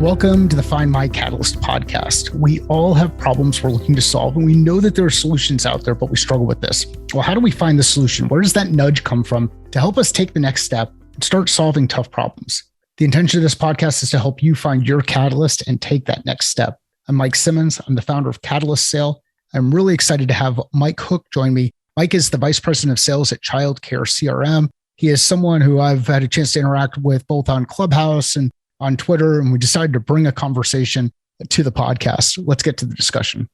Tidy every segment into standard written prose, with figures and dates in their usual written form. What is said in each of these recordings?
Welcome to the Find My Catalyst podcast. We all have problems we're looking to solve, and we know that there are solutions out there, but we struggle with this. Well, how do we find the solution? Where does that nudge come from to help us take the next step and start solving tough problems? The intention of this podcast is to help you find your catalyst and take that next step. I'm Mike Simmons. I'm the founder of Catalyst Sale. I'm really excited to have Mike Hook join me. Mike is the Vice President of Sales at Child Care CRM. He is someone who I've had a chance to interact with both on Clubhouse and on Twitter, and we decided to bring a conversation to the podcast. Let's get to the discussion.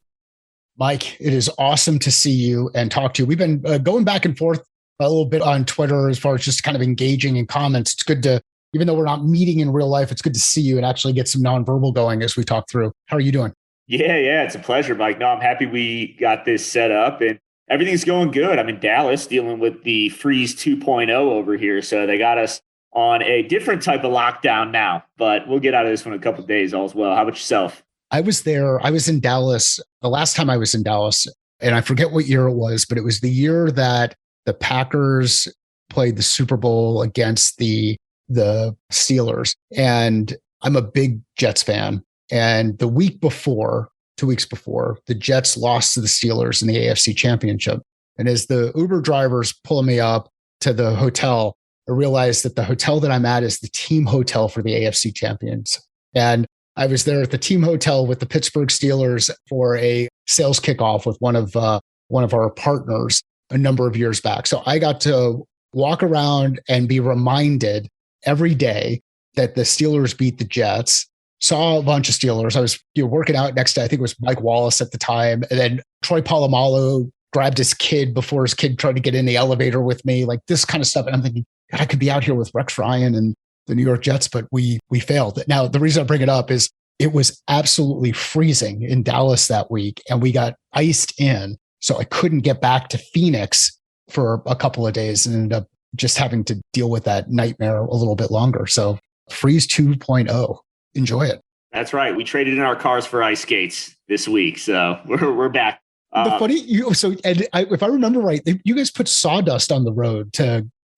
Mike, it is awesome to see you and talk to you. We've been going back and forth a little bit on Twitter as far as just kind of engaging in comments. It's good to, even though we're not meeting in real life, it's good to see you and actually get some nonverbal going as we talk through. How are you doing? Yeah, it's a pleasure, Mike. No, I'm happy we got this set up and everything's going good. I'm in Dallas dealing with the Freeze 2.0 over here. So they got us on a different type of lockdown now, but we'll get out of this one in a couple of days as well. How about yourself? I was there. I was in Dallas the last time I was in Dallas, and I forget what year it was, but it was the year that the Packers played the Super Bowl against the Steelers. And I'm a big Jets fan. And the week before, 2 weeks before, the Jets lost to the Steelers in the AFC Championship. And as the Uber driver's pulling me up to the hotel, I realized that the hotel that I'm at is the team hotel for the AFC champions. And I was there at the team hotel with the Pittsburgh Steelers for a sales kickoff with one of our partners a number of years back. So I got to walk around and be reminded every day that the Steelers beat the Jets. Saw a bunch of Steelers. I was working out next to, I think it was Mike Wallace at the time. And then Troy Polamalu grabbed his kid before his kid tried to get in the elevator with me, like this kind of stuff. And I'm thinking, God, I could be out here with Rex Ryan and the New York Jets, but we failed. Now, the reason I bring it up is it was absolutely freezing in Dallas that week, and we got iced in. So I couldn't get back to Phoenix for a couple of days and ended up just having to deal with that nightmare a little bit longer. So Freeze 2.0, enjoy it. That's right. We traded in our cars for ice skates this week. So we're back. If I remember right, you guys put sawdust on the road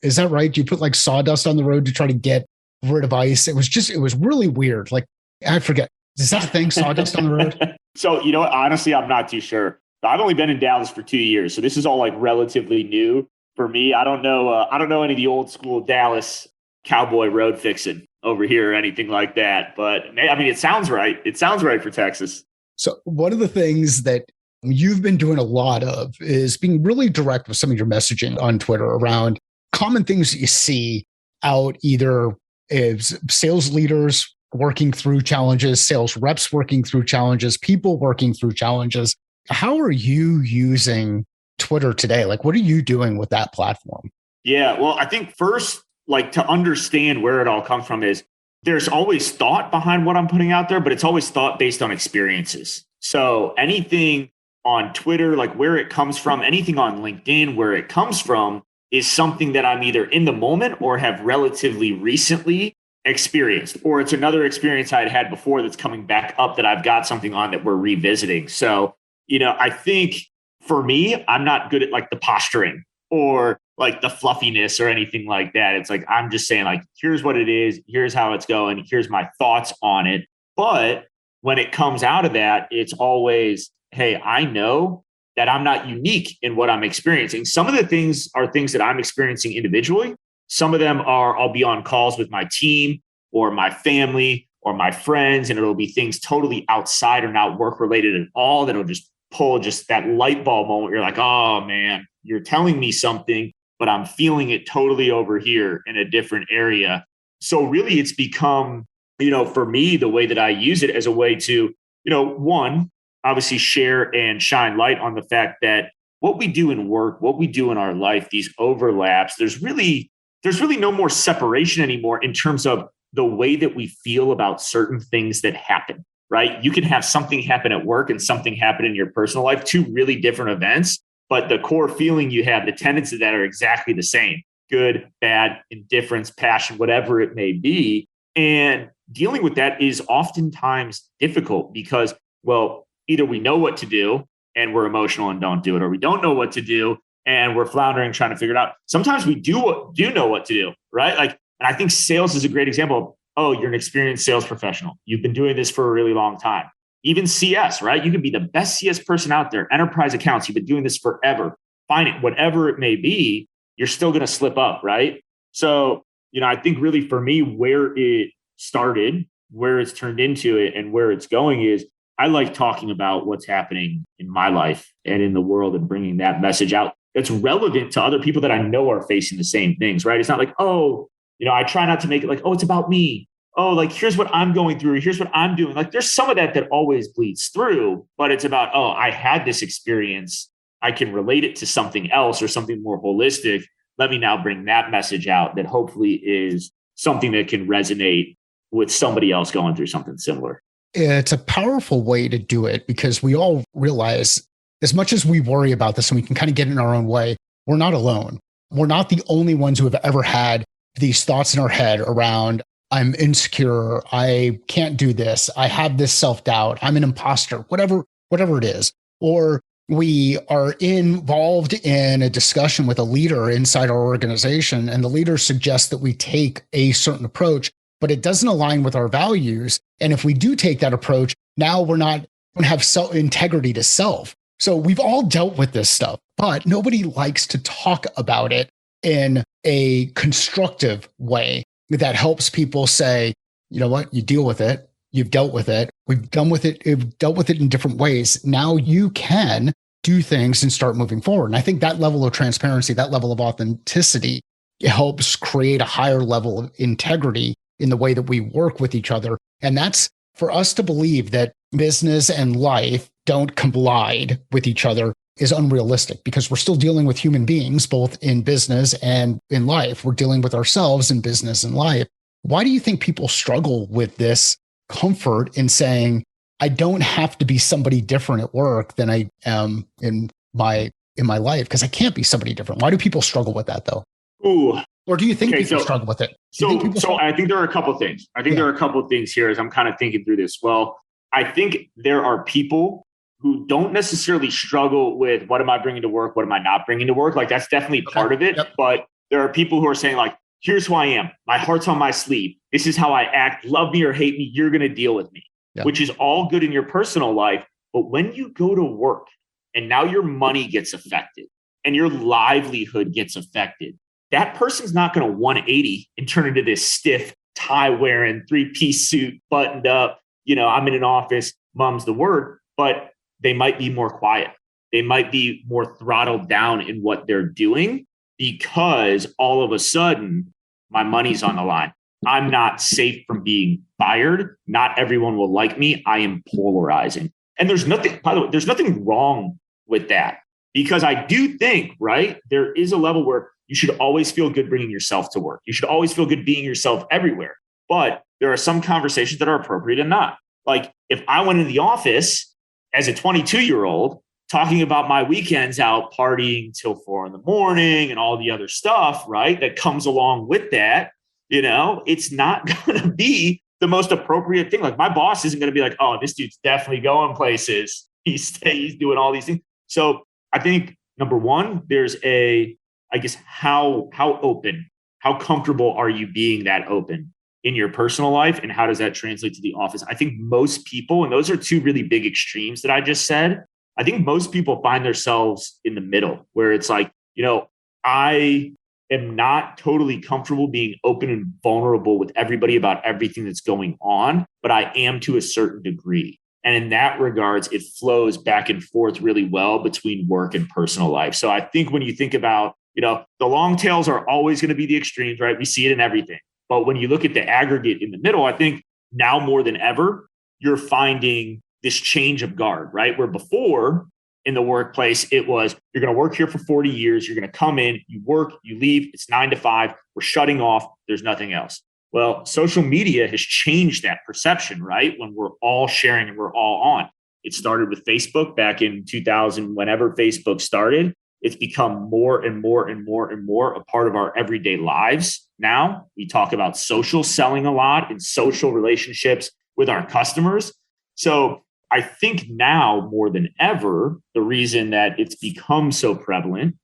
is that right? You put like sawdust on the road to try to get rid of ice. It was really weird. Like, I forget. Is that a thing? Sawdust on the road? So, honestly, I'm not too sure. I've only been in Dallas for 2 years. So this is all like relatively new for me. I don't know any of the old school Dallas cowboy road fixing over here or anything like that. But I mean, it sounds right. It sounds right for Texas. So one of the things that you've been doing a lot of is being really direct with some of your messaging on Twitter around common things that you see out, either as sales leaders working through challenges, sales reps working through challenges, people working through challenges. How are you using Twitter today? Like, what are you doing with that platform? Yeah, well, I think first, like, to understand where it all comes from is there's always thought behind what I'm putting out there, but it's always thought based on experiences. So anything on Twitter, like where it comes from, anything on LinkedIn, where it comes from, is something that I'm either in the moment or have relatively recently experienced, or it's another experience I had before that's coming back up that I've got something on that we're revisiting. So, I think for me, I'm not good at like the posturing or like the fluffiness or anything like that. It's like, I'm just saying like, here's what it is. Here's how it's going. Here's my thoughts on it. But when it comes out of that, it's always, hey, I know that I'm not unique in what I'm experiencing. Some of the things are things that I'm experiencing individually. Some of them are, I'll be on calls with my team or my family or my friends, and it'll be things totally outside or not work related at all that'll just pull just that light bulb moment. You're like, oh man, you're telling me something, but I'm feeling it totally over here in a different area. So really it's become, for me, the way that I use it as a way to, one, obviously share and shine light on the fact that what we do in work, what we do in our life, these overlaps, there's really no more separation anymore in terms of the way that we feel about certain things that happen, right? You can have something happen at work and something happen in your personal life, two really different events, but the core feeling you have, the tenets of that are exactly the same: good, bad, indifference, passion, whatever it may be. And dealing with that is oftentimes difficult because, well, either we know what to do and we're emotional and don't do it, or we don't know what to do and we're floundering trying to figure it out. Sometimes we do know what to do, right? Like, and I think sales is a great example. oh, you're an experienced sales professional. You've been doing this for a really long time. Even CS, right? You could be the best CS person out there, enterprise accounts. You've been doing this forever. Fine it, whatever it may be, you're still going to slip up, right? So, I think really for me, where it started, where it's turned into it, and where it's going is I like talking about what's happening in my life and in the world and bringing that message out that's relevant to other people that I know are facing the same things, right? It's not like, oh, I try not to make it like, oh, it's about me. Oh, like, here's what I'm going through. Here's what I'm doing. Like, there's some of that always bleeds through, but it's about, oh, I had this experience. I can relate it to something else or something more holistic. Let me now bring that message out that hopefully is something that can resonate with somebody else going through something similar. It's a powerful way to do it because we all realize, as much as we worry about this and we can kind of get in our own way, we're not alone. We're not the only ones who have ever had these thoughts in our head around, I'm insecure, I can't do this, I have this self-doubt, I'm an imposter, whatever it is. Or we are involved in a discussion with a leader inside our organization, and the leader suggests that we take a certain approach, but it doesn't align with our values. And if we do take that approach, now we don't have integrity to self. So we've all dealt with this stuff, but nobody likes to talk about it in a constructive way that helps people say, you know what, you deal with it. You've dealt with it. We've dealt with it in different ways. Now you can do things and start moving forward. And I think that level of transparency, that level of authenticity helps create a higher level of integrity in the way that we work with each other. And that's for us to believe that business and life don't collide with each other is unrealistic because we're still dealing with human beings, both in business and in life. We're dealing with ourselves in business and life. Why do you think people struggle with this comfort in saying, I don't have to be somebody different at work than I am in my life because I can't be somebody different? Why do people struggle with that though? Ooh. Or do you think people struggle with it? I think there are a couple of things. There are a couple of things here as I'm kind of thinking through this. Well, I think there are people who don't necessarily struggle with what am I bringing to work? What am I not bringing to work? Like that's definitely part of it. Yep. But there are people who are saying like, here's who I am. My heart's on my sleeve. This is how I act. Love me or hate me. You're going to deal with me, which is all good in your personal life. But when you go to work and now your money gets affected and your livelihood gets affected, that person's not going to 180 and turn into this stiff tie wearing 3-piece suit buttoned up. I'm in an office, mum's the word, but they might be more quiet. They might be more throttled down in what they're doing because all of a sudden my money's on the line. I'm not safe from being fired. Not everyone will like me. I am polarizing. And there's nothing, by the way, there's nothing wrong with that because I do think, right, there is a level where you should always feel good bringing yourself to work. You should always feel good being yourself everywhere. But there are some conversations that are appropriate and not. Like if I went into the office as a 22-year-old talking about my weekends out partying till 4 a.m. and all the other stuff, right, that comes along with that, it's not going to be the most appropriate thing. Like my boss isn't going to be like, oh, this dude's definitely going places. He's doing all these things. So I think number one, there's how open, how comfortable are you being that open in your personal life? And how does that translate to the office? I think most people, and those are two really big extremes that I just said, I think most people find themselves in the middle where it's like, I am not totally comfortable being open and vulnerable with everybody about everything that's going on, but I am to a certain degree. And in that regards, it flows back and forth really well between work and personal life. So I think when you think about, the long tails are always going to be the extremes, right? We see it in everything. But when you look at the aggregate in the middle, I think now more than ever, you're finding this change of guard, right? Where before in the workplace, it was, you're going to work here for 40 years. You're going to come in, you work, you leave. It's 9 to 5. We're shutting off. There's nothing else. Well, social media has changed that perception, right? When we're all sharing and we're all on. It started with Facebook back in 2000, whenever Facebook started. It's become more and more and more and more a part of our everyday lives. Now we talk about social selling a lot and social relationships with our customers. So I think now more than ever, the reason that it's become so prevalent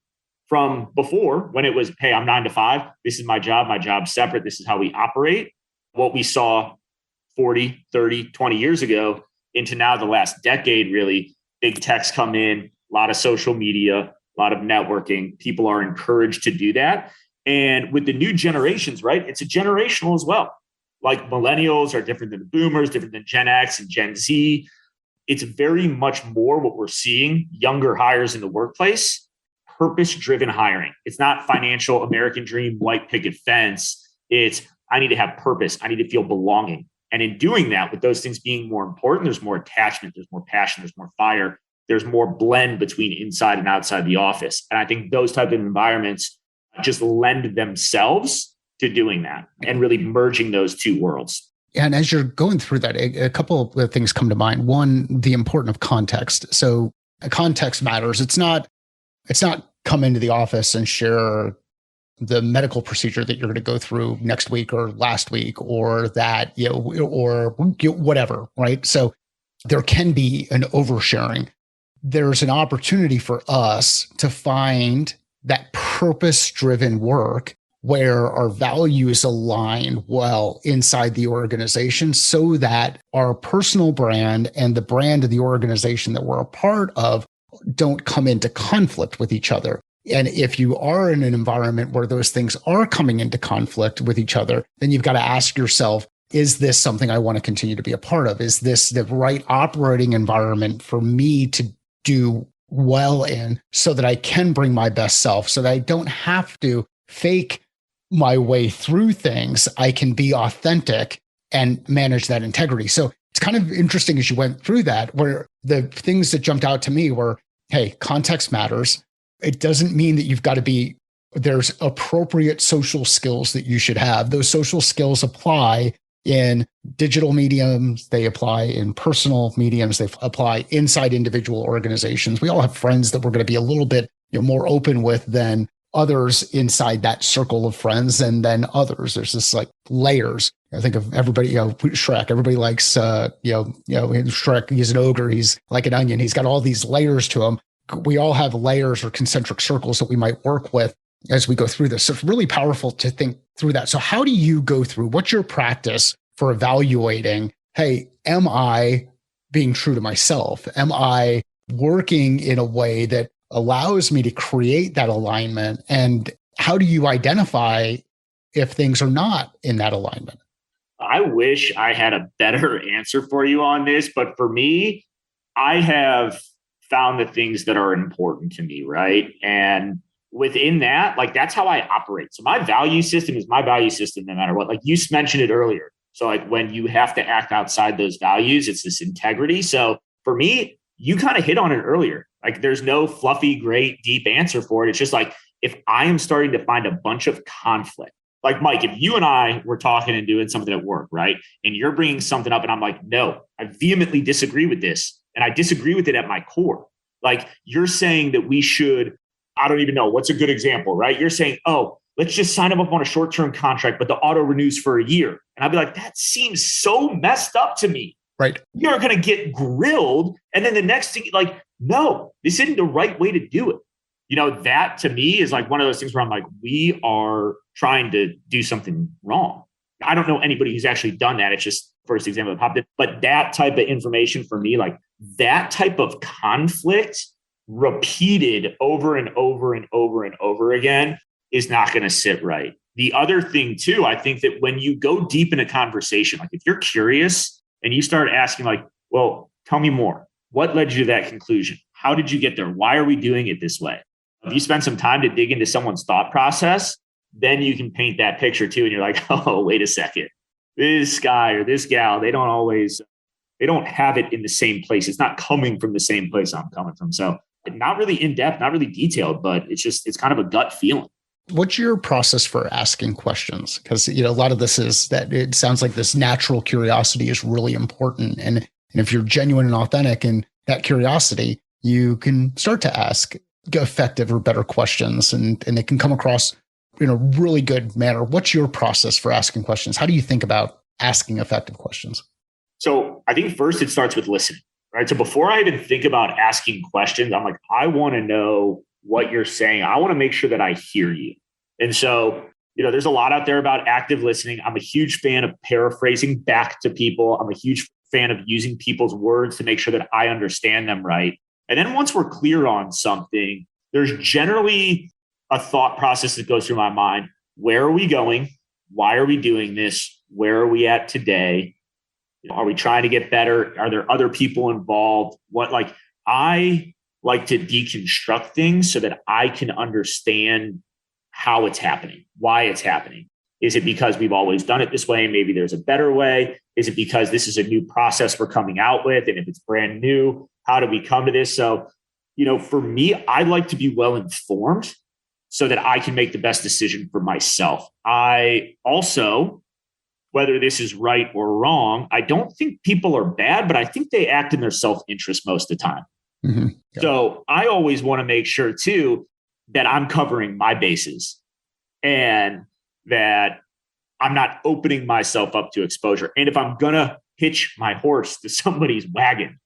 from before when it was, hey, I'm 9 to 5. This is my job's separate. This is how we operate. what we saw 40, 30, 20 years ago into now the last decade, really. Big techs come in, a lot of social media, a lot of networking. People are encouraged to do that. And with the new generations, right, it's a generational as well. Like millennials are different than the boomers, different than Gen X and Gen Z. It's very much more what we're seeing, younger hires in the workplace, purpose-driven hiring. It's not financial American dream, white picket fence. It's I need to have purpose. I need to feel belonging. And in doing that, with those things being more important, there's more attachment, there's more passion, there's more fire, there's more blend between inside and outside the office. And I think those type of environments just lend themselves to doing that and really merging those two worlds. And as you're going through that, a couple of things come to mind. One, the importance of context. So context matters. It's not come into the office and share the medical procedure that you're going to go through next week or last week, or that, or whatever, right? So there can be an oversharing. There's an opportunity for us to find that purpose-driven work where our values align well inside the organization so that our personal brand and the brand of the organization that we're a part of don't come into conflict with each other. And if you are in an environment where those things are coming into conflict with each other, then you've got to ask yourself, is this something I want to continue to be a part of? Is this the right operating environment for me to do well in so that I can bring my best self, so that I don't have to fake my way through things? I can be authentic and manage that integrity. So it's kind of interesting as you went through that, where the things that jumped out to me were, hey, context matters. It doesn't mean that you've got to be, there's appropriate social skills that you should have. Those social skills apply in digital mediums. They apply in personal mediums. They apply inside individual organizations. We all have friends that we're going to be a little bit more open with than others inside that circle of friends, and then others. There's this like layers. I think of everybody, Shrek. Everybody likes, Shrek. He's an ogre. He's like an onion. He's got all these layers to him. We all have layers or concentric circles that we might work with as we go through this. So it's really powerful to think through that. So how do you go through? What's your practice for evaluating, hey, am I being true to myself? Am I working in a way that allows me to create that alignment? And how do you identify if things are not in that alignment? I wish I had a better answer for you on this, but for me, I have found the things that are important to me, right? And within that, like that's how I operate. So my value system is my value system no matter what. Like you mentioned it earlier. So like when you have to act outside those values, it's this integrity. So for me, you kind of hit on it earlier. Like there's no fluffy, great, deep answer for it. It's just like if I am starting to find a bunch of conflict, like Mike, if you and I were talking and doing something at work, right? And you're bringing something up and I'm like, no, I vehemently disagree with this. And I disagree with it at my core. Like you're saying that we should, I don't even know, what's a good example, right? You're saying, oh, let's just sign them up on a short-term contract, but the auto renews for a year. And I'd be like, that seems so messed up to me. Right. You're going to get grilled. And then the next thing, like, no, this isn't the right way to do it. That to me is like one of those things where I'm like, we are trying to do something wrong. I don't know anybody who's actually done that. It's just first example that popped in. But that type of information for me, like that type of conflict repeated over and over and over and over again is not going to sit right. The other thing too, I think that when you go deep in a conversation, like if you're curious and you start asking like, well, tell me more. What led you to that conclusion? How did you get there? Why are we doing it this way? If you spend some time to dig into someone's thought process, then you can paint that picture too. And you're like, oh, wait a second. This guy or this gal, they don't have it in the same place. It's not coming from the same place I'm coming from. So not really in depth, not really detailed, but it's kind of a gut feeling. What's your process for asking questions? Because, a lot of this is that it sounds like this natural curiosity is really important. And if you're genuine and authentic in that curiosity, you can start to ask effective or better questions and they can come across in a really good manner. What's your process for asking questions? How do you think about asking effective questions? So I think first it starts with listening, right? So before I even think about asking questions, I'm like, I want to know what you're saying. I want to make sure that I hear you. And so There's a lot out there about active listening. I'm a huge fan of paraphrasing back to people. I'm a huge fan of using people's words to make sure that I understand them right. And then once we're clear on something, there's generally a thought process that goes through my mind. Where are we going? Why are we doing this? Where are we at today? Are we trying to get better? Are there other people involved? I like to deconstruct things so that I can understand how it's happening, why it's happening. Is it because we've always done it this way and maybe there's a better way? Is it because this is a new process we're coming out with? And if it's brand new, how do we come to this? So, for me, I like to be well informed so that I can make the best decision for myself. I also, whether this is right or wrong, I don't think people are bad, but I think they act in their self-interest most of the time. Mm-hmm. Yeah. So I always want to make sure too that I'm covering my bases and that I'm not opening myself up to exposure. And if I'm going to hitch my horse to somebody's wagon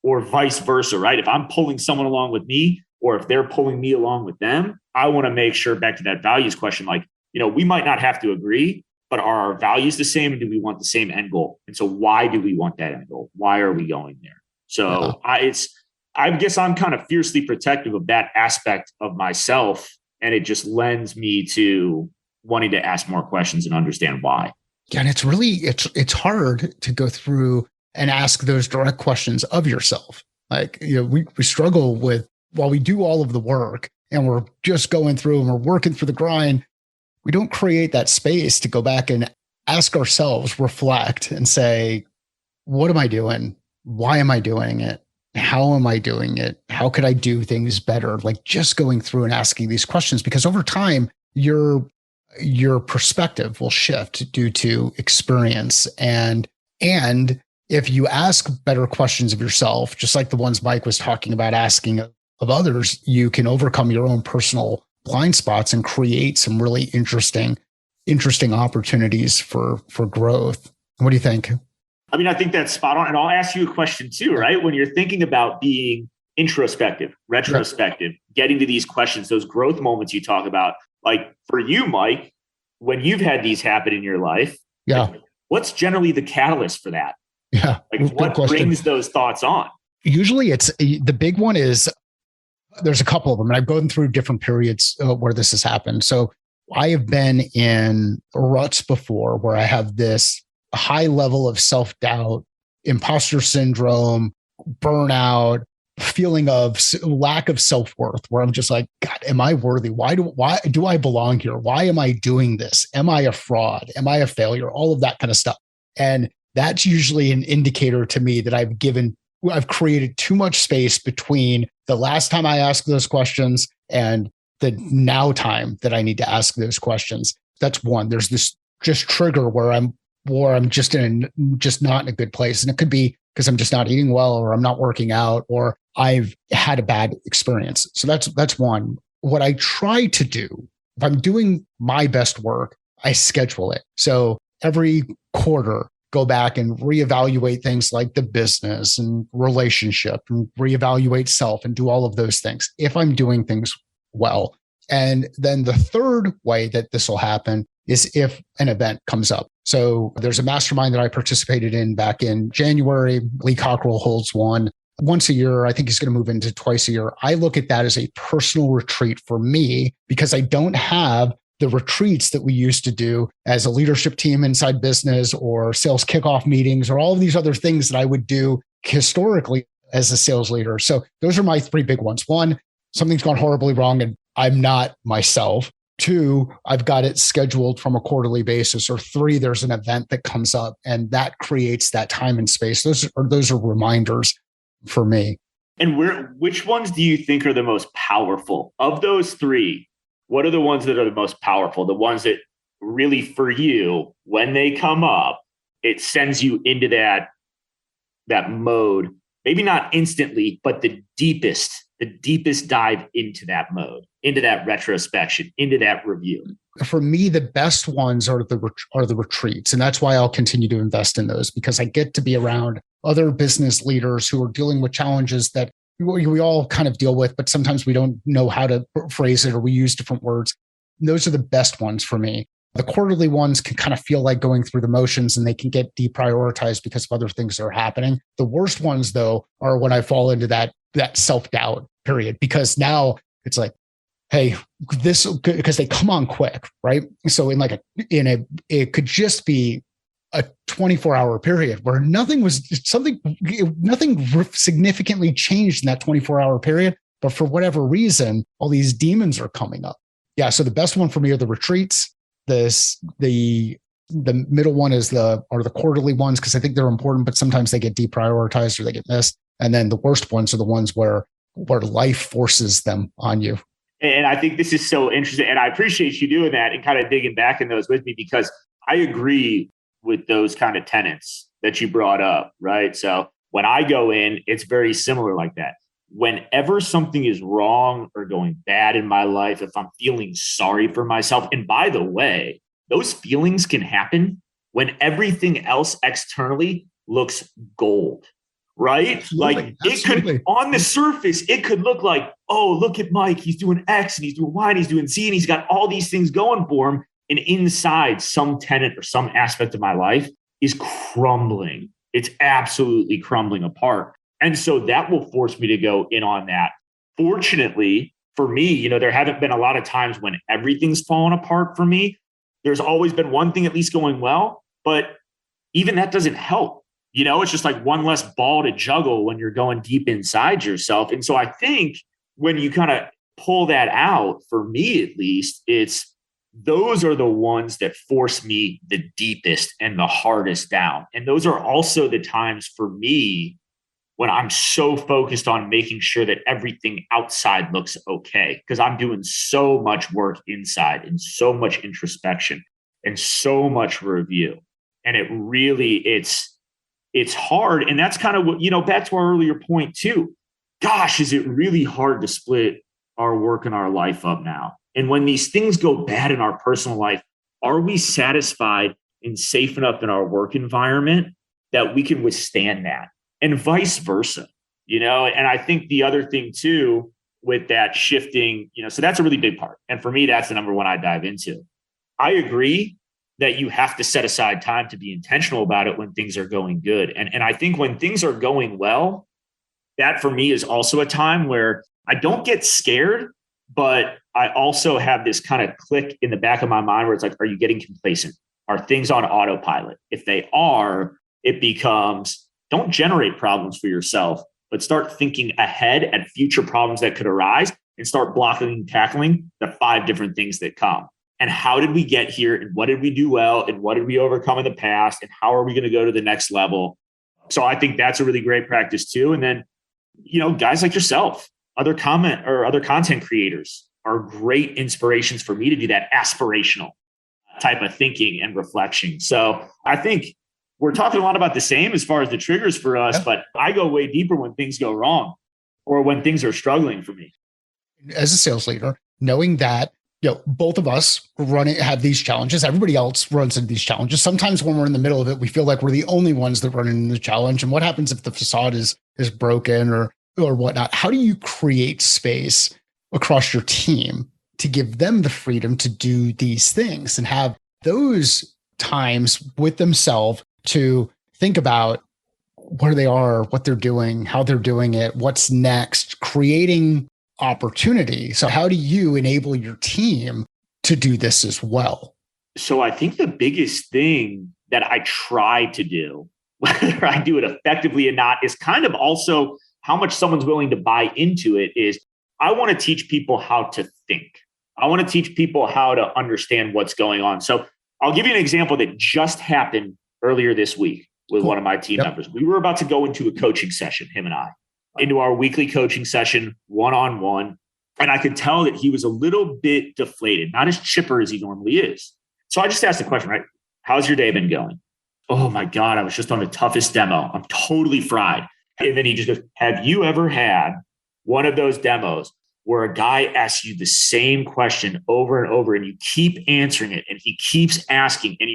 or vice versa, right? If I'm pulling someone along with me or if they're pulling me along with them, I want to make sure, back to that values question, we might not have to agree, but are our values the same? And do we want the same end goal? And so why do we want that end goal? Why are we going there? So I guess I'm kind of fiercely protective of that aspect of myself. And it just lends me to wanting to ask more questions and understand why. Yeah. And it's really, it's hard to go through and ask those direct questions of yourself. We struggle with, while we do all of the work and we're just going through and we're working for the grind, we don't create that space to go back and ask ourselves, reflect and say, what am I doing? Why am I doing it? How am I doing it? How could I do things better? Just going through and asking these questions, because over time, your perspective will shift due to experience. And if you ask better questions of yourself, just like the ones Mike was talking about asking of others, you can overcome your own personal blind spots and create some really interesting opportunities for growth. What do you think? I think that's spot on. And I'll ask you a question too, right? When you're thinking about being introspective, retrospective, getting to these questions, those growth moments you talk about, for you, Mike, when you've had these happen in your life, what's generally the catalyst for that? Yeah. What brings those thoughts on? Usually the big one is, there's a couple of them, and I've gone through different periods where this has happened. So I have been in ruts before where I have this high level of self-doubt, imposter syndrome, burnout, feeling of lack of self-worth, where I'm just like, God, am I worthy? Why do I belong here? Why am I doing this? Am I a fraud? Am I a failure? All of that kind of stuff. And that's usually an indicator to me that I've created too much space between the last time I asked those questions and the now time that I need to ask those questions. That's one. There's this just trigger where I'm just not in a good place. And it could be because I'm just not eating well, or I'm not working out, or I've had a bad experience. So that's one. What I try to do, if I'm doing my best work, I schedule it. So every quarter, go back and reevaluate things like the business and relationship and reevaluate self and do all of those things if I'm doing things well. And then the third way that this will happen is if an event comes up. So there's a mastermind that I participated in back in January. Lee Cockrell holds one once a year. I think he's going to move into twice a year. I look at that as a personal retreat for me because I don't have the retreats that we used to do as a leadership team inside business, or sales kickoff meetings, or all of these other things that I would do historically as a sales leader. So those are my three big ones. One, something's gone horribly wrong and I'm not myself. Two, I've got it scheduled from a quarterly basis. Or three, there's an event that comes up and that creates that time and space. Those are reminders for me. And which ones do you think are the most powerful of those three? What are the ones that are the most powerful? The ones that really, for you, when they come up, it sends you into that mode, maybe not instantly, but the deepest dive into that mode, into that retrospection, into that review. For me, the best ones are the retreats. And that's why I'll continue to invest in those, because I get to be around other business leaders who are dealing with challenges that we all kind of deal with, but sometimes we don't know how to phrase it, or we use different words. those are the best ones for me. The quarterly ones can kind of feel like going through the motions and they can get deprioritized because of other things that are happening. The worst ones, though, are when I fall into that self-doubt period, because now it's like, hey, this, because they come on quick, right? So it could just be a 24-hour period where nothing significantly changed in that 24-hour period. But for whatever reason, all these demons are coming up. Yeah. So the best one for me are the retreats. The middle one are the quarterly ones, because I think they're important, but sometimes they get deprioritized or they get missed. And then the worst ones are the ones where life forces them on you. And I think this is so interesting. And I appreciate you doing that and kind of digging back in those with me, because I agree with those kind of tenets that you brought up, right? So when I go in, it's very similar like that. Whenever something is wrong or going bad in my life, if I'm feeling sorry for myself, and by the way, those feelings can happen when everything else externally looks gold, right? Absolutely. It could, on the surface, it could look like, oh, look at Mike, he's doing X and he's doing Y and he's doing Z and he's got all these things going for him. And inside, some tenet or some aspect of my life is crumbling. It's absolutely crumbling apart. And so that will force me to go in on that. Fortunately for me, there haven't been a lot of times when everything's fallen apart for me. There's always been one thing at least going well, but even that doesn't help. It's just like one less ball to juggle when you're going deep inside yourself. And so I think when you kind of pull that out, for me at least, those are the ones that force me the deepest and the hardest down. And those are also the times for me when I'm so focused on making sure that everything outside looks okay, because I'm doing so much work inside and so much introspection and so much review. And it really, it's hard. And that's kind of what, back to our earlier point too. Gosh, is it really hard to split our work and our life up now? And when these things go bad in our personal life, are we satisfied and safe enough in our work environment that we can withstand that? And vice versa, and I think the other thing too, with that shifting, so that's a really big part. And for me, that's the number one I dive into. I agree that you have to set aside time to be intentional about it when things are going good. And I think when things are going well, that for me is also a time where I don't get scared, but I also have this kind of click in the back of my mind where it's like, are you getting complacent? Are things on autopilot? If they are, it becomes, don't generate problems for yourself, but start thinking ahead at future problems that could arise and start blocking and tackling the 5 different things that come. And how did we get here? And what did we do well? And what did we overcome in the past? And how are we going to go to the next level? So I think that's a really great practice too. And then, guys like yourself, other content creators are great inspirations for me to do that aspirational type of thinking and reflection. So I think we're talking a lot about the same as far as the triggers for us, but I go way deeper when things go wrong or when things are struggling for me. As a sales leader, knowing that, both of us have these challenges. Everybody else runs into these challenges. Sometimes when we're in the middle of it, we feel like we're the only ones that run into the challenge. And what happens if the facade is broken or whatnot? How do you create space across your team to give them the freedom to do these things and have those times with themselves to think about where they are, what they're doing, how they're doing it, what's next, creating opportunity. So how do you enable your team to do this as well? So I think the biggest thing that I try to do, whether I do it effectively or not, is kind of also how much someone's willing to buy into it. Is I want to teach people how to think. I want to teach people how to understand what's going on. So I'll give you an example that just happened earlier this week with one of my team members. We were about to go into a coaching session, him and I, into our weekly coaching session, one-on-one. And I could tell that he was a little bit deflated, not as chipper as he normally is. So I just asked the question, right? How's your day been going? Oh my God, I was just on the toughest demo. I'm totally fried. And then he just goes, have you ever had one of those demos where a guy asks you the same question over and over and you keep answering it and he keeps asking and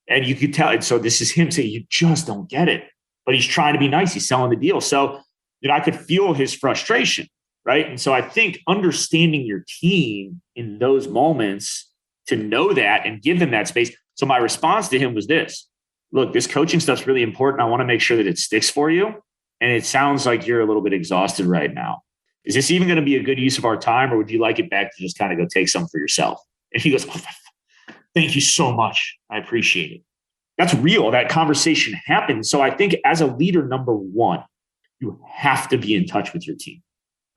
and you could tell. And so this is him saying, you just don't get it, but he's trying to be nice. He's selling the deal. So I could feel his frustration. right? And so I think understanding your team in those moments to know that and give them that space. So my response to him was this: look, this coaching stuff's really important. I want to make sure that it sticks for you. And it sounds like you're a little bit exhausted right now. Is this even going to be a good use of our time, or would you like it back to just kind of go take some for yourself? And he goes, oh, thank you so much. I appreciate it. That's real. That conversation happens. So I think as a leader, number one, you have to be in touch with your team.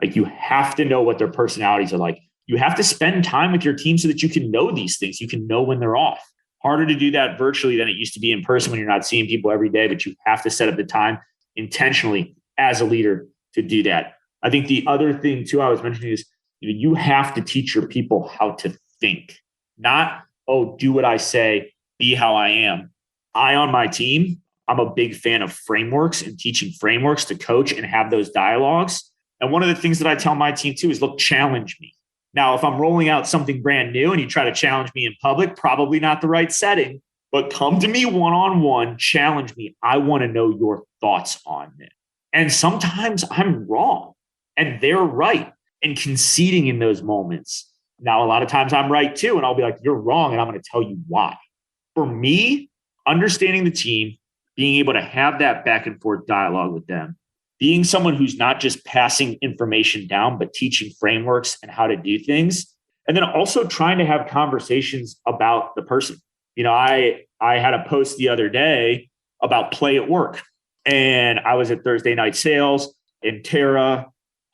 Like, you have to know what their personalities are like. You have to spend time with your team so that you can know these things. You can know when they're off. Harder to do that virtually than it used to be in person when you're not seeing people every day, but you have to set up the time intentionally as a leader to do that. I think the other thing too I was mentioning is, you have to teach your people how to think, not, oh, do what I say, be how I am. I, on my team, I'm a big fan of frameworks and teaching frameworks to coach and have those dialogues. And one of the things that I tell my team too is, look, challenge me. Now, if I'm rolling out something brand new and you try to challenge me in public, probably not the right setting, but come to me one-on-one, challenge me. I want to know your thoughts on it. And sometimes I'm wrong and they're right, and conceding in those moments. Now, a lot of times I'm right too, and I'll be like, you're wrong, and I'm going to tell you why. For me, understanding the team, being able to have that back and forth dialogue with them, being someone who's not just passing information down, but teaching frameworks and how to do things. And then also trying to have conversations about the person. I had a post the other day about play at work. And I was at Thursday Night Sales, and Tara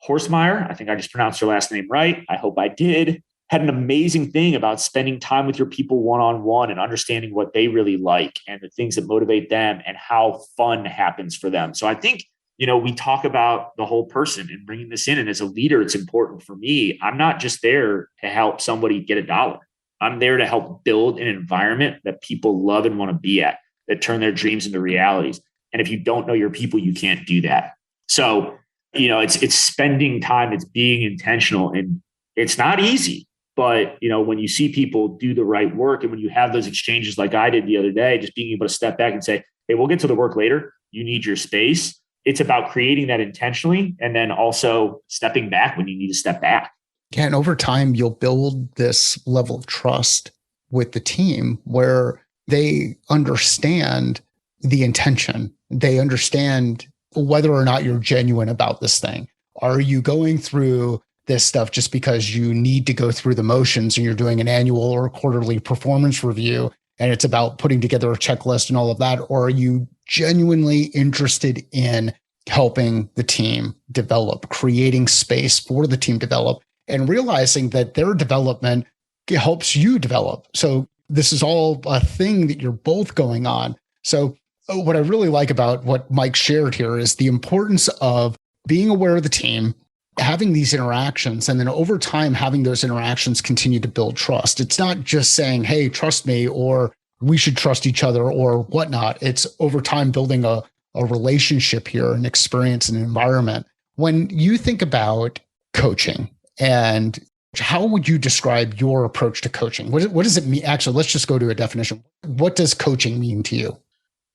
Horsemeyer, I think I just pronounced her last name right, I hope I did, had an amazing thing about spending time with your people one-on-one and understanding what they really like and the things that motivate them and how fun happens for them. So I think, we talk about the whole person and bringing this in. And as a leader, it's important for me. I'm not just there to help somebody get $1. I'm there to help build an environment that people love and want to be at, that turn their dreams into realities. And if you don't know your people, you can't do that. So, it's spending time, it's being intentional, and it's not easy. But, when you see people do the right work, and when you have those exchanges like I did the other day, just being able to step back and say, hey, we'll get to the work later. You need your space. It's about creating that intentionally, and then also stepping back when you need to step back. Yeah, and over time, you'll build this level of trust with the team where they understand the intention. They understand whether or not you're genuine about this thing. Are you going through this stuff just because you need to go through the motions and you're doing an annual or quarterly performance review and it's about putting together a checklist and all of that? Or are you genuinely interested in helping the team develop, creating space for the team to develop, and realizing that their development helps you develop? So this is all a thing that you're both going on. So what I really like about what Mike shared here is the importance of being aware of the team, having these interactions, and then over time, having those interactions continue to build trust. It's not just saying, hey, trust me, or we should trust each other or whatnot. It's over time building a relationship here, an experience, an environment. When you think about coaching, and how would you describe your approach to coaching? What does it mean? Actually, let's just go to a definition. What does coaching mean to you?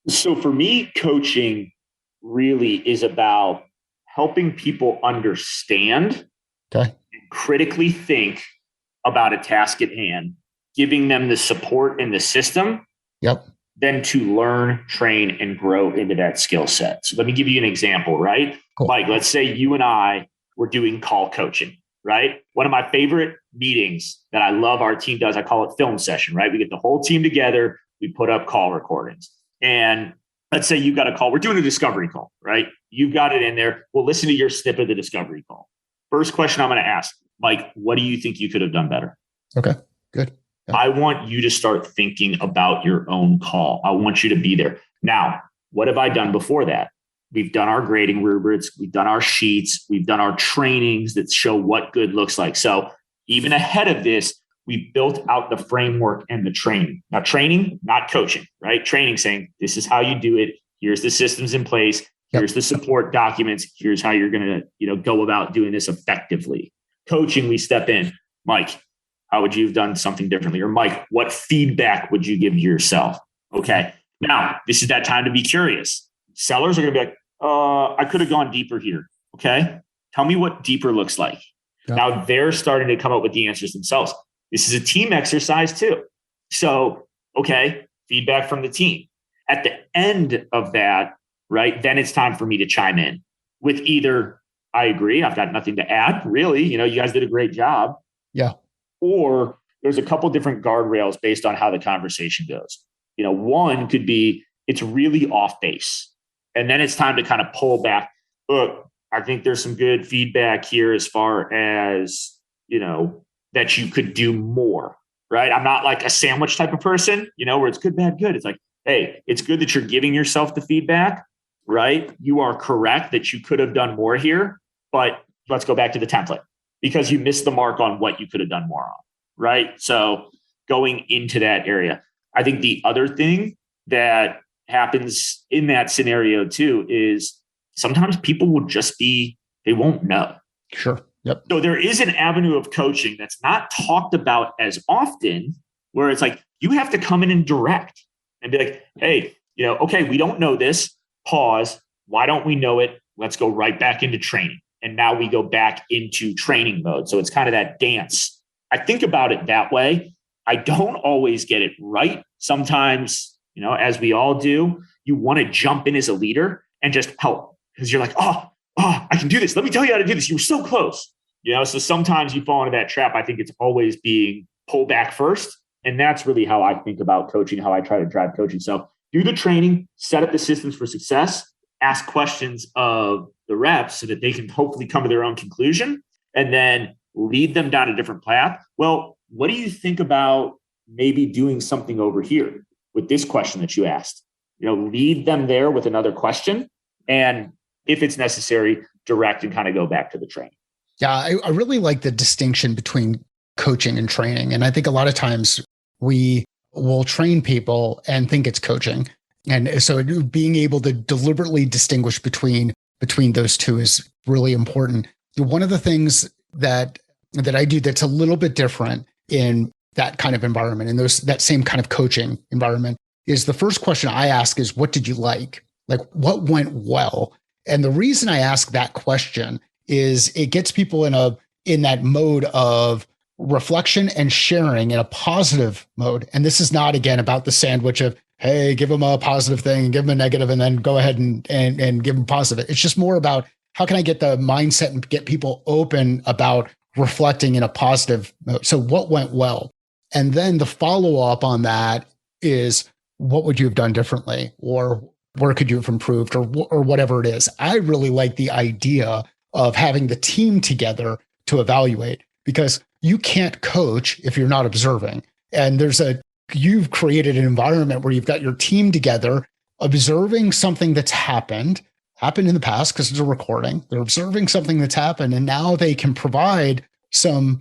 So for me, coaching really is about helping people understand, and critically think about a task at hand, giving them the support in the system, then to learn, train, and grow into that skill set. So let me give you an example, right? Cool. Mike, let's say you and I were doing call coaching, right? One of my favorite meetings that I love our team does, I call it film session, right? We get the whole team together, we put up call recordings. And let's say you got a call. We're doing a discovery call, right? You've got it in there. We'll listen to your snippet of the discovery call. First question I'm going to ask, Mike, what do you think you could have done better? Okay, good. Yep. I want you to start thinking about your own call. I want you to be there. Now, what have I done before that? We've done our grading rubrics. We've done our sheets. We've done our trainings that show what good looks like. So even ahead of this, we built out the framework and the training. Now, training, not coaching, right? Training saying, this is how you do it. Here's the systems in place. Here's the support documents. Here's how you're going to, go about doing this effectively. Coaching, we step in. Mike, how would you have done something differently? Or Mike, what feedback would you give yourself? Okay. Now, this is that time to be curious. Sellers are going to be like, I could have gone deeper here. Okay. Tell me what deeper looks like. Yep. Now they're starting to come up with the answers themselves. This is a team exercise too. So, okay, feedback from the team. At the end of that, right, then it's time for me to chime in with either, I agree, I've got nothing to add, really, you guys did a great job. Yeah. Or there's a couple different guardrails based on how the conversation goes. One could be, it's really off base. And then it's time to kind of pull back. Look, I think there's some good feedback here as far as, that you could do more, right? I'm not like a sandwich type of person, where it's good, bad, good. It's like, hey, it's good that you're giving yourself the feedback, right? You are correct that you could have done more here, but let's go back to the template because you missed the mark on what you could have done more on, right? So going into that area. I think the other thing that happens in that scenario too is sometimes people will just they won't know. Sure. Yep. So there is an avenue of coaching that's not talked about as often where it's like, you have to come in and direct and be like, hey, okay, we don't know this. Pause. Why don't we know it? Let's go right back into training. And now we go back into training mode. So it's kind of that dance. I think about it that way. I don't always get it right. Sometimes, as we all do, you want to jump in as a leader and just help because you're like, oh, I can do this. Let me tell you how to do this. You were so close. So sometimes you fall into that trap. I think it's always being pulled back first. And that's really how I think about coaching, how I try to drive coaching. So do the training, set up the systems for success, ask questions of the reps so that they can hopefully come to their own conclusion and then lead them down a different path. Well, what do you think about maybe doing something over here with this question that you asked? Lead them there with another question. And if it's necessary, direct and kind of go back to the training. Yeah, I really like the distinction between coaching and training. And I think a lot of times we will train people and think it's coaching. And so being able to deliberately distinguish between those two is really important. One of the things that I do that's a little bit different in that kind of environment, in that same kind of coaching environment, is the first question I ask is, what did you like? Like, what went well? And the reason I ask that question is it gets people in that mode of reflection and sharing in a positive mode. And this is not, again, about the sandwich of, hey, give them a positive thing and give them a negative and then go ahead and give them positive. It's just more about how can I get the mindset and get people open about reflecting in a positive mode. So what went well? And then the follow-up on that is, what would you have done differently? Or where could you have improved or whatever it is? I really like the idea of having the team together to evaluate, because you can't coach if you're not observing. And you've created an environment where you've got your team together observing something that's happened in the past because it's a recording. They're observing something that's happened, and now they can provide some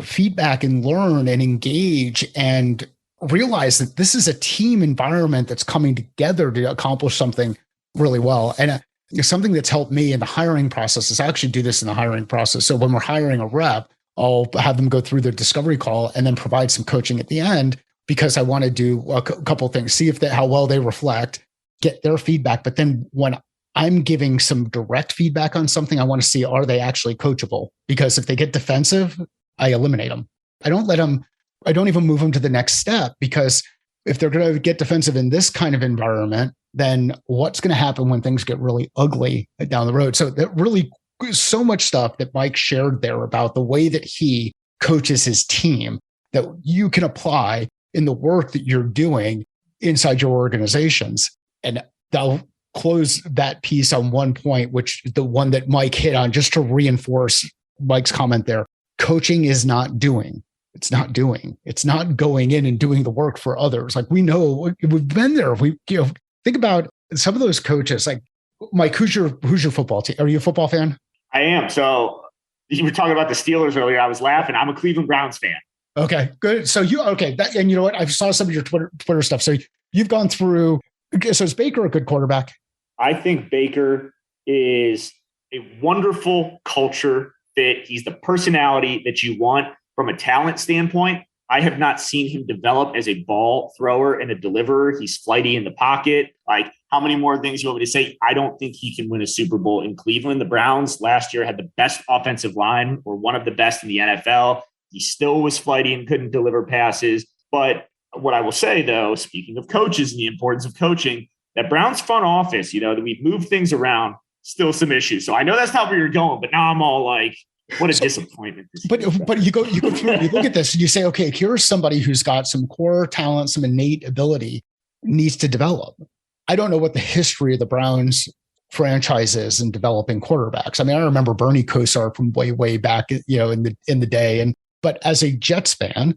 feedback and learn and engage and realize that this is a team environment that's coming together to accomplish something really well. And something that's helped me in the hiring process is I actually do this in the hiring process. So when we're hiring a rep, I'll have them go through their discovery call and then provide some coaching at the end, because I want to do a couple of things, see how well they reflect, get their feedback. But then when I'm giving some direct feedback on something, I want to see, are they actually coachable? Because if they get defensive, I eliminate them. I don't even move them to the next step, because if they're going to get defensive in this kind of environment, then what's going to happen when things get really ugly down the road? So that really so much stuff that Mike shared there about the way that he coaches his team that you can apply in the work that you're doing inside your organizations. And I'll close that piece on one point, which the one that Mike hit on, just to reinforce Mike's comment there. Coaching is not doing. It's not doing. It's not going in and doing the work for others. Like, we know, we've been there. Think about some of those coaches. Like, Mike, who's your football team? Are you a football fan? I am. So you were talking about the Steelers earlier. I was laughing. I'm a Cleveland Browns fan. Okay, good. So and you know what? I saw some of your Twitter stuff. So you've gone through. Okay, so is Baker a good quarterback? I think Baker is a wonderful culture fit. He's the personality that you want from a talent standpoint. I have not seen him develop as a ball thrower and a deliverer. He's flighty in the pocket. Like, how many more things you want me to say? I don't think he can win a Super Bowl in Cleveland. The Browns last year had the best offensive line, or one of the best in the NFL. He still was flighty and couldn't deliver passes. But what I will say, though, speaking of coaches and the importance of coaching, that Browns front office, that we've moved things around, still some issues. So I know that's not where you're going, but now I'm all like, what a disappointment. But you go through, you look at this and you say, okay, here's somebody who's got some core talent, some innate ability, needs to develop. I don't know what the history of the Browns franchise is in developing quarterbacks. I mean, I remember Bernie Kosar from way back, in the day. But as a Jets fan,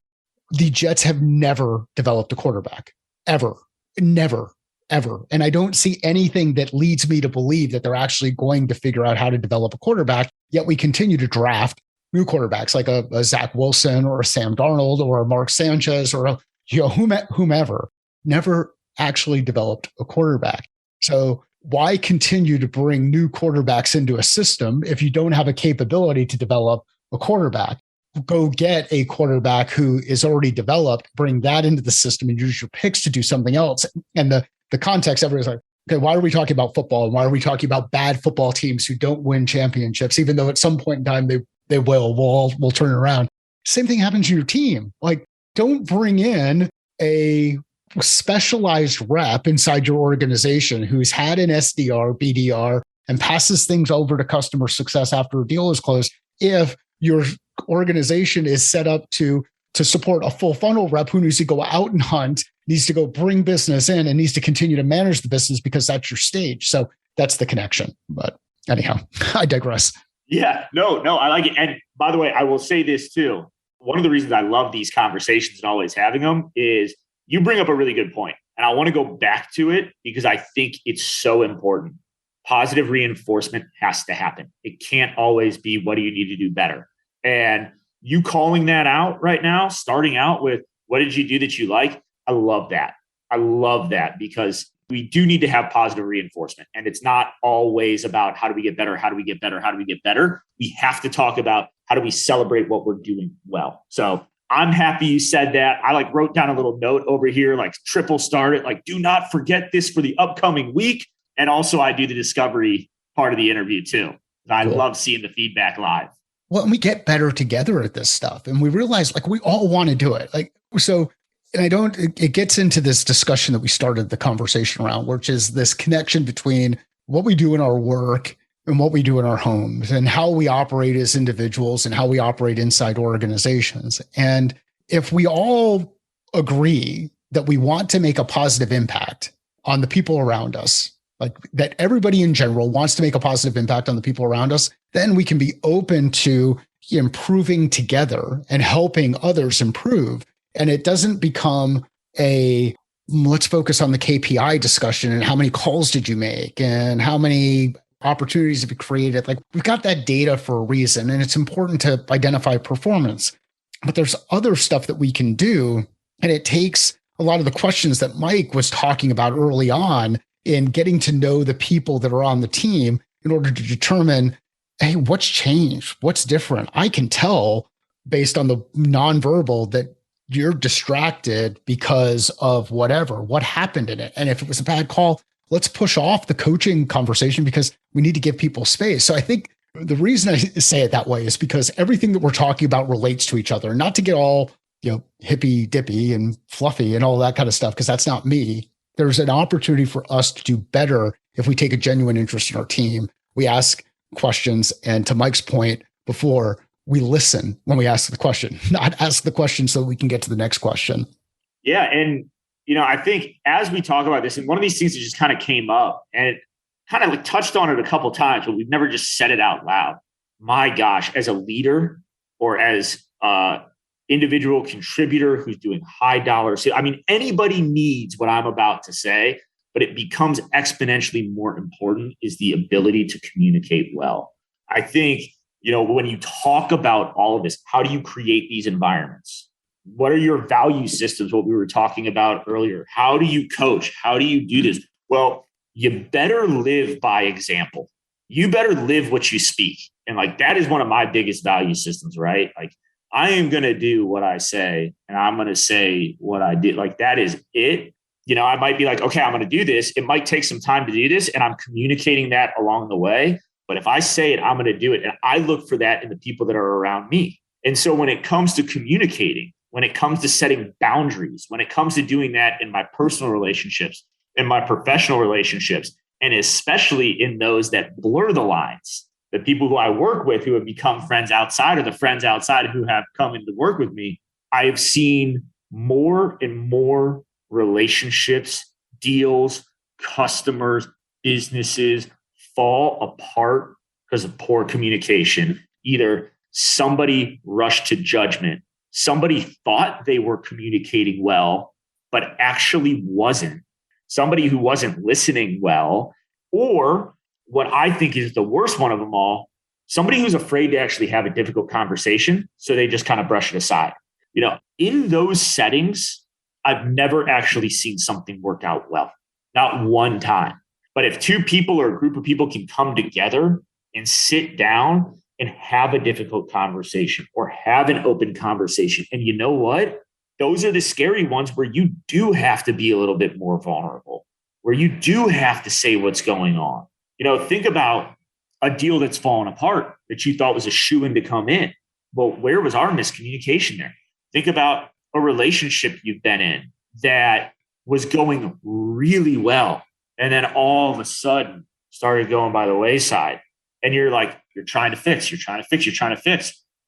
the Jets have never developed a quarterback, ever, never. And I don't see anything that leads me to believe that they're actually going to figure out how to develop a quarterback. Yet we continue to draft new quarterbacks like a Zach Wilson or a Sam Darnold or a Mark Sanchez or whomever. Never actually developed a quarterback. So why continue to bring new quarterbacks into a system if you don't have a capability to develop a quarterback? Go get a quarterback who is already developed, bring that into the system and use your picks to do something else. And the context, everybody's like, okay, why are we talking about football? And why are we talking about bad football teams who don't win championships, even though at some point in time they will, we'll turn it around. Same thing happens to your team. Like, don't bring in a specialized rep inside your organization who's had an SDR, BDR, and passes things over to customer success after a deal is closed if your organization is set up to support a full funnel rep who needs to go out and hunt, needs to go bring business in, and needs to continue to manage the business because that's your stage. So that's the connection. But anyhow, I digress. Yeah, no, I like it. And by the way, I will say this too. One of the reasons I love these conversations and always having them is you bring up a really good point. And I want to go back to it because I think it's so important. Positive reinforcement has to happen. It can't always be, what do you need to do better? And you calling that out right now, starting out with, what did you do that you like? I love that. I love that because we do need to have positive reinforcement. And it's not always about how do we get better? How do we get better? How do we get better? We have to talk about how do we celebrate what we're doing well. So I'm happy you said that. I wrote down a little note over here, triple start it, do not forget this for the upcoming week. And also I do the discovery part of the interview too. I love seeing the feedback live. Well, and we get better together at this stuff. And we realize we all want to do it. It gets into this discussion that we started the conversation around, which is this connection between what we do in our work and what we do in our homes and how we operate as individuals and how we operate inside organizations. And if we all agree that we want to make a positive impact on the people around us, that everybody in general wants to make a positive impact on the people around us, then we can be open to improving together and helping others improve. And it doesn't become let's focus on the KPI discussion and how many calls did you make and how many opportunities have you created. We've got that data for a reason, and it's important to identify performance. But there's other stuff that we can do. And it takes a lot of the questions that Mike was talking about early on in getting to know the people that are on the team in order to determine, hey, what's changed? What's different? I can tell based on the nonverbal that you're distracted because of what happened in it. And if it was a bad call, let's push off the coaching conversation because we need to give people space. So I think the reason I say it that way is because everything that we're talking about relates to each other, not to get all, hippy dippy and fluffy and all that kind of stuff, because that's not me. There's an opportunity for us to do better if we take a genuine interest in our team. We ask questions. And to Mike's point before, we listen when we ask the question, not ask the question so we can get to the next question. Yeah. And, I think as we talk about this, and one of these things that just kind of came up and it kind of touched on it a couple of times, but we've never just said it out loud. My gosh, as a leader or as individual contributor who's doing high dollar sales, anybody needs what I'm about to say, but it becomes exponentially more important is the ability to communicate well. I think, when you talk about all of this, how do you create these environments? What are your value systems? What we were talking about earlier. How do you coach? How do you do this? Well, you better live by example. You better live what you speak. And that is one of my biggest value systems, right? I am going to do what I say and I'm going to say what I did. Like that is it. I might be like, okay, I'm going to do this. It might take some time to do this. And I'm communicating that along the way. But if I say it, I'm going to do it. And I look for that in the people that are around me. And so when it comes to communicating, when it comes to setting boundaries, when it comes to doing that in my personal relationships, in my professional relationships, and especially in those that blur the lines, the people who I work with who have become friends outside or the friends outside who have come in to work with me, I have seen more and more relationships, deals, customers, businesses fall apart because of poor communication. Either somebody rushed to judgment, somebody thought they were communicating well, but actually wasn't, somebody who wasn't listening well, or what I think is the worst one of them all, somebody who's afraid to actually have a difficult conversation. So they just kind of brush it aside. In those settings, I've never actually seen something work out well, not one time. But if two people or a group of people can come together and sit down and have a difficult conversation or have an open conversation, and you know what? Those are the scary ones where you do have to be a little bit more vulnerable, where you do have to say what's going on. Think about a deal that's fallen apart that you thought was a shoo-in to come in. Well, where was our miscommunication there? Think about a relationship you've been in that was going really well. And then all of a sudden started going by the wayside. And you're like, you're trying to fix.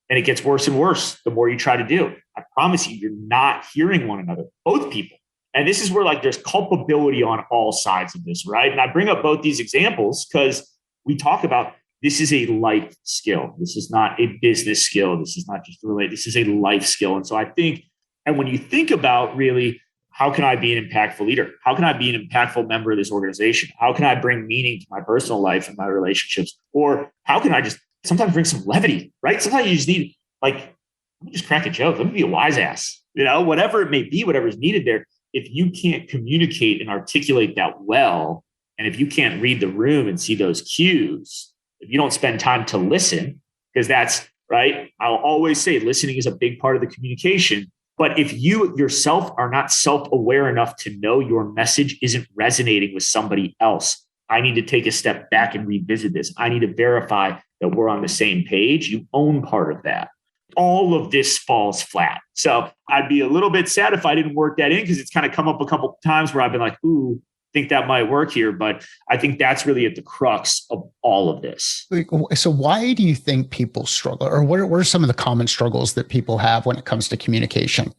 And it gets worse and worse the more you try to do. I promise you, you're not hearing one another, both people. And this is where there's culpability on all sides of this, right? And I bring up both these examples because we talk about this is a life skill. This is not a business skill. This is not just related. This is a life skill. And so I think, and when you think about really, how can I be an impactful leader? How can I be an impactful member of this organization? How can I bring meaning to my personal life and my relationships? Or how can I just sometimes bring some levity, right? Sometimes you just need, let me just crack a joke. Let me be a wise ass, whatever it may be, whatever's needed there. If you can't communicate and articulate that well, and if you can't read the room and see those cues, if you don't spend time to listen, because that's right. I'll always say listening is a big part of the communication. But if you yourself are not self-aware enough to know your message isn't resonating with somebody else, I need to take a step back and revisit this. I need to verify that we're on the same page. You own part of that. All of this falls flat. So I'd be a little bit sad if I didn't work that in, because it's kind of come up a couple of times where I've been like, ooh, think that might work here. But I think that's really at the crux of all of this. So why do you think people struggle, or what are some of the common struggles that people have when it comes to communication?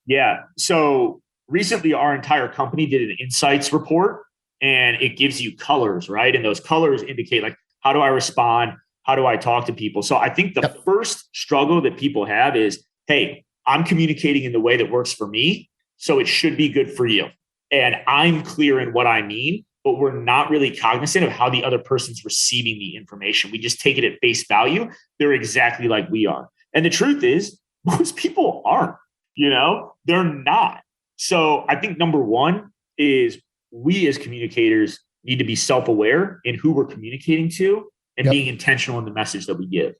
Yeah. So recently our entire company did an insights report, and it gives you colors, right? And those colors indicate how do I respond? How do I talk to people? So I think the first struggle that people have is, hey, I'm communicating in the way that works for me, so it should be good for you. And I'm clear in what I mean, but we're not really cognizant of how the other person's receiving the information. We just take it at face value. They're exactly like we are. And the truth is, most people aren't, they're not. So I think number one is we as communicators need to be self-aware in who we're communicating to and being intentional in the message that we give.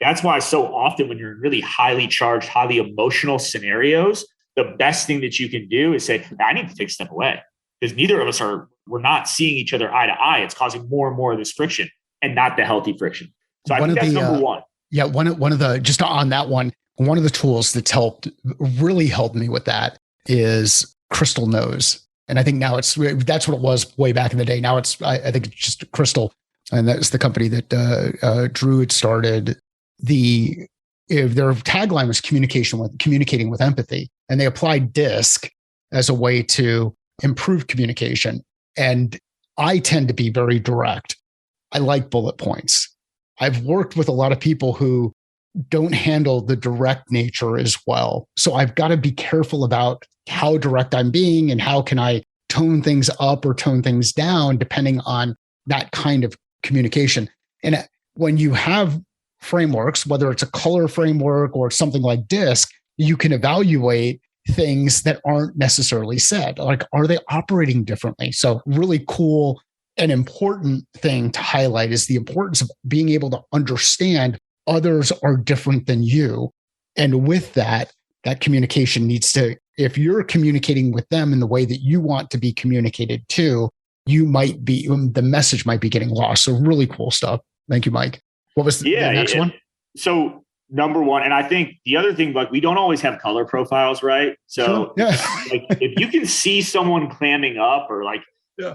That's why so often when you're in really highly charged, highly emotional scenarios, the best thing that you can do is say, I need to take a step away, because neither of us we're not seeing each other eye to eye. It's causing more and more of this friction and not the healthy friction. So I think that's number one. Yeah. One of the, just on that one of the tools that's really helped me with that is Crystal Knows. And I think now that's what it was way back in the day. Now I think it's just Crystal. And that's the company that Drew had started. Their tagline was communicating with empathy, and they applied DISC as a way to improve communication. And I tend to be very direct. I like bullet points. I've worked with a lot of people who don't handle the direct nature as well. So I've got to be careful about how direct I'm being and how can I tone things up or tone things down depending on that kind of communication. And when you have frameworks, whether it's a color framework or something like DISC, you can evaluate things that aren't necessarily said. Are they operating differently? So really cool and important thing to highlight is the importance of being able to understand others are different than you And with that, that communication needs to, if you're communicating with them in the way that you want to be communicated to, the message might be getting lost. So really cool stuff. Thank you, Mike. What was the next one? So number one, and I think the other thing, like we don't always have color profiles, right? So sure. like if you can see someone clamming up or like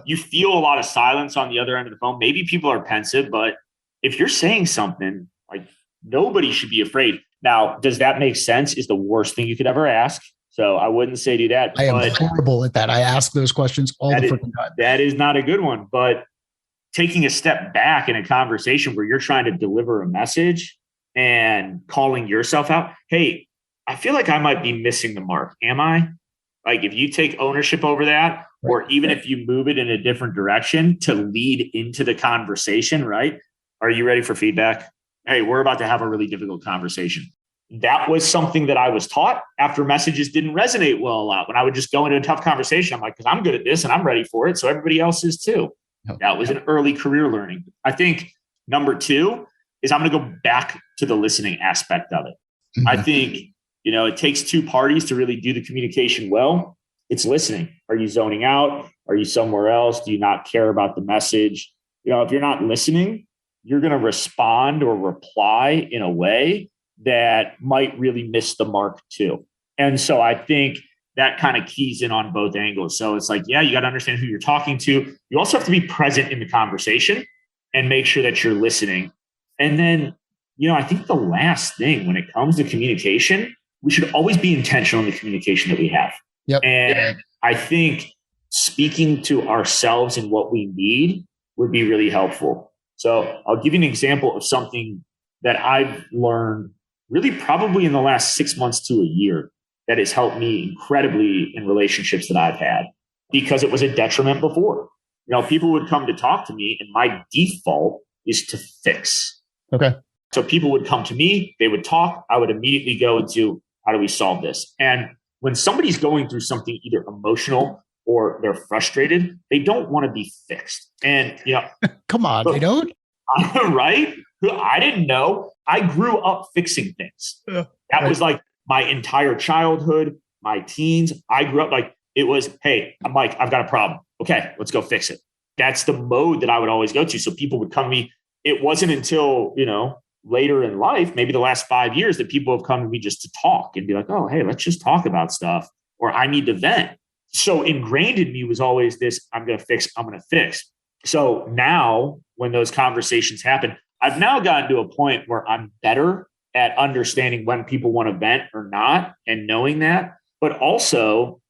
you feel a lot of silence on the other end of the phone, maybe people are pensive, but if you're saying something, like nobody should be afraid. Now, does that make sense? Is the worst thing you could ever ask. So I wouldn't say do that. I am horrible at that. I ask those questions all the freaking time. That is not a good one. But taking a step back in a conversation where you're trying to deliver a message and calling yourself out, hey, I feel like I might be missing the mark. Am I? Like if you take ownership over that, or even if you move it in a different direction to lead into the conversation, right? Are you ready for feedback? Hey, we're about to have a really difficult conversation. That was something that I was taught after messages didn't resonate well a lot. When I would just go into a tough conversation, I'm like, because I'm good at this and I'm ready for it. So everybody else is too. That was an early career learning. I think number two is I'm going to go back to the listening aspect of it. Mm-hmm. I think, it takes two parties to really do the communication well. It's listening. Are you zoning out? Are you somewhere else? Do you not care about the message? If you're not listening, you're going to respond or reply in a way that might really miss the mark too. And so I think that kind of keys in on both angles. So it's like, you got to understand who you're talking to. You also have to be present in the conversation and make sure that you're listening. And then, I think the last thing when it comes to communication, we should always be intentional in the communication that we have. Yep. And I think speaking to ourselves and what we need would be really helpful. So I'll give you an example of something that I've learned really probably in the last 6 months to a year that has helped me incredibly in relationships that I've had because it was a detriment before. People would come to talk to me and my default is to fix. Okay. So people would come to me, they would talk, I would immediately go into how do we solve this? And when somebody's going through something either emotional or they're frustrated, they don't want to be fixed. And, come on, they don't? Right? I didn't know. I grew up fixing things. That was like my entire childhood, my teens. I grew up like it was, hey, I'm Mike, I've got a problem. Okay, let's go fix it. That's the mode that I would always go to. So people would come to me. It wasn't until, later in life, maybe the last 5 years, that people have come to me just to talk and be like, oh, hey, let's just talk about stuff, or I need to vent. So ingrained in me was always this, I'm going to fix. So now when those conversations happen, I've now gotten to a point where I'm better at understanding when people want to vent or not and knowing that, but also,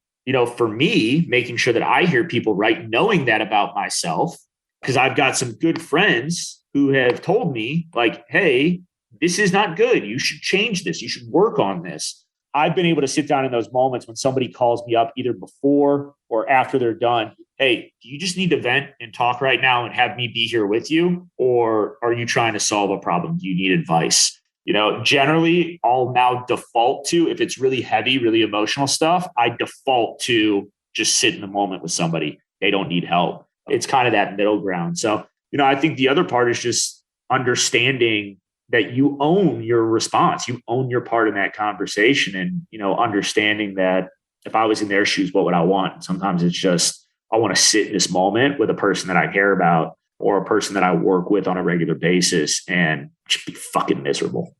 for me, making sure that I hear people right, knowing that about myself, because I've got some good friends who have told me like, hey, this is not good. You should change this. You should work on this. I've been able to sit down in those moments when somebody calls me up either before or after they're done. Hey, do you just need to vent and talk right now and have me be here with you? Or are you trying to solve a problem? Do you need advice? Generally I'll now default to, if it's really heavy, really emotional stuff, I default to just sit in the moment with somebody. They don't need help. It's kind of that middle ground. So, I think the other part is just understanding that you own your response. You own your part in that conversation and, understanding that if I was in their shoes, what would I want? Sometimes it's just, I want to sit in this moment with a person that I care about or a person that I work with on a regular basis and just be fucking miserable.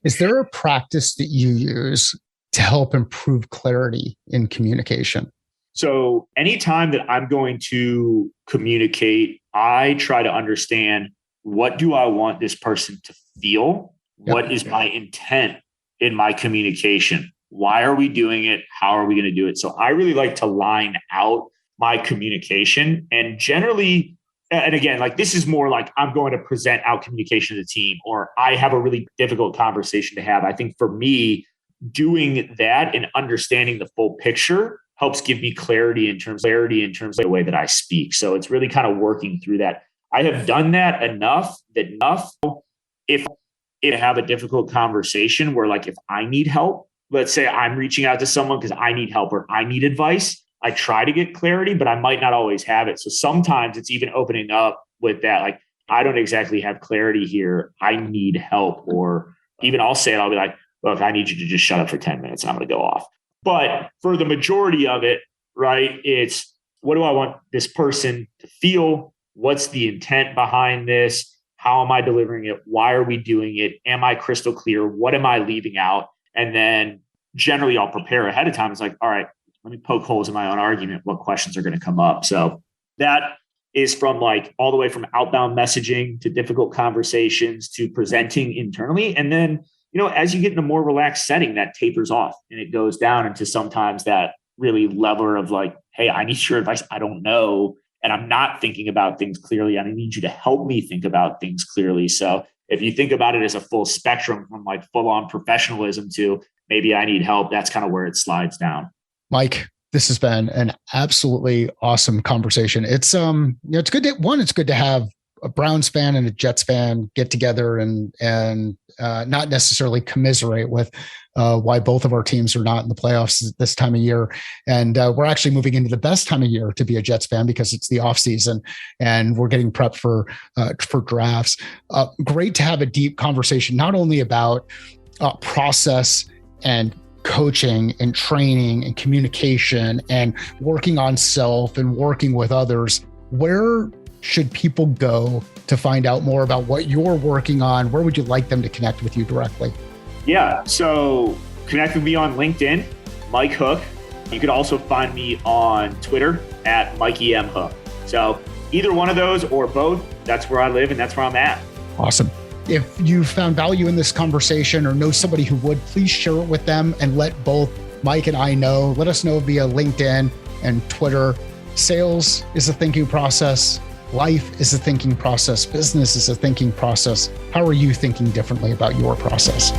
Is there a practice that you use to help improve clarity in communication? So anytime that I'm going to communicate, I try to understand, what do I want this person to feel? Yep. What is my intent in my communication? Why are we doing it? How are we going to do it? So I really like to line out my communication, and generally, and again, like this is more like I'm going to present out communication to the team, or I have a really difficult conversation to have. I think for me, doing that and understanding the full picture helps give me clarity in terms of the way that I speak. So it's really kind of working through that. I have done that enough if I have a difficult conversation where, like, if I need help, let's say I'm reaching out to someone because I need help or I need advice, I try to get clarity, but I might not always have it. So sometimes it's even opening up with that. Like, I don't exactly have clarity here. I need help. Or even I'll say it, I'll be like, look, I need you to just shut up for 10 minutes and I'm going to go off. But for the majority of it, right, it's what do I want this person to feel? What's the intent behind this? How am I delivering it? Why are we doing it? Am I crystal clear? What am I leaving out? And then generally I'll prepare ahead of time. It's like, all right, let me poke holes in my own argument. What questions are going to come up? So that is from like all the way from outbound messaging to difficult conversations to presenting internally. And then, as you get in a more relaxed setting, that tapers off and it goes down into sometimes that really level of like, hey, I need your advice. I don't know. And I'm not thinking about things clearly. And I need you to help me think about things clearly. So if you think about it as a full spectrum from like full on professionalism to maybe I need help, that's kind of where it slides down. Mike, this has been an absolutely awesome conversation. It's it's good to have a Browns fan and a Jets fan get together and not necessarily commiserate with why both of our teams are not in the playoffs this time of year. And we're actually moving into the best time of year to be a Jets fan because it's the off season and we're getting prepped for drafts. Great to have a deep conversation, not only about process and coaching and training and communication and working on self and working with others. Where should people go to find out more about what you're working on? Where would you like them to connect with you directly? Yeah, so connect with me on LinkedIn, Mike Hook. You could also find me on Twitter at Mikey M. Hook. So either one of those or both, that's where I live and that's where I'm at. Awesome. If you found value in this conversation or know somebody who would, please share it with them and let both Mike and I know. Let us know via LinkedIn and Twitter. Sales is a thinking process. Life is a thinking process. Business is a thinking process. How are you thinking differently about your process?